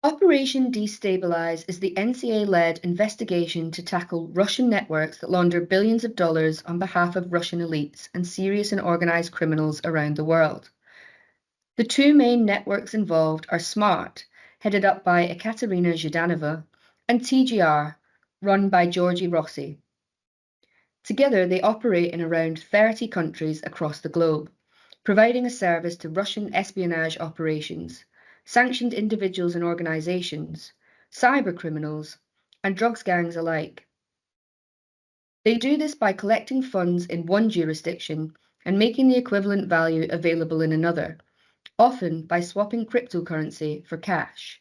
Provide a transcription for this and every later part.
Operation Destabilise is the NCA-led investigation to tackle Russian networks that launder billions of dollars on behalf of Russian elites and serious and organised criminals around the world. The two main networks involved are SMART, headed up by Ekaterina Zhdanova, and TGR, run by Georgi Rossi. Together, they operate in around 30 countries across the globe, providing a service to Russian espionage operations, sanctioned individuals and organisations, cyber criminals, and drugs gangs alike. They do this by collecting funds in one jurisdiction and making the equivalent value available in another, often by swapping cryptocurrency for cash.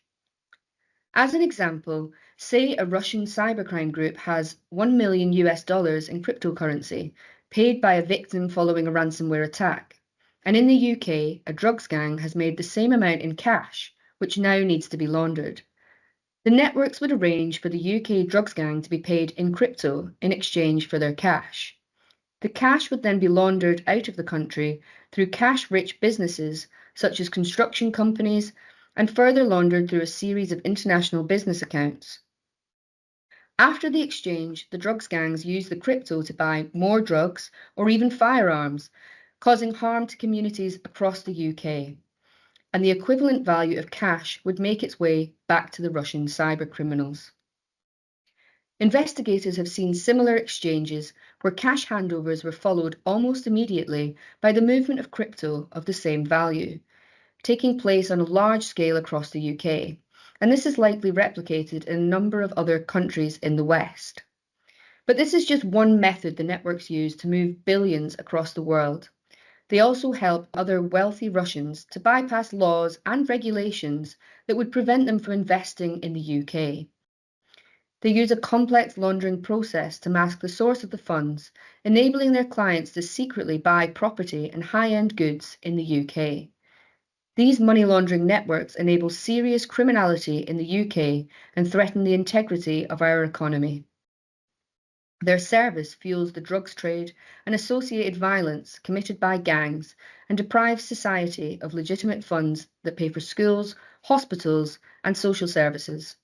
As an example, say a Russian cybercrime group has $1 million in cryptocurrency paid by a victim following a ransomware attack. And in the UK, a drugs gang has made the same amount in cash, which now needs to be laundered. The networks would arrange for the UK drugs gang to be paid in crypto in exchange for their cash. The cash would then be laundered out of the country through cash-rich businesses such as construction companies, and further laundered through a series of international business accounts. After the exchange, the drugs gangs use the crypto to buy more drugs or even firearms, causing harm to communities across the UK. And the equivalent value of cash would make its way back to the Russian cybercriminals. Investigators have seen similar exchanges where cash handovers were followed almost immediately by the movement of crypto of the same value, taking place on a large scale across the UK, and this is likely replicated in a number of other countries in the West. But this is just one method the networks use to move billions across the world. They also help other wealthy Russians to bypass laws and regulations that would prevent them from investing in the UK. They use a complex laundering process to mask the source of the funds, enabling their clients to secretly buy property and high-end goods in the UK. These money laundering networks enable serious criminality in the UK and threaten the integrity of our economy. Their service fuels the drugs trade and associated violence committed by gangs and deprives society of legitimate funds that pay for schools, hospitals, and social services.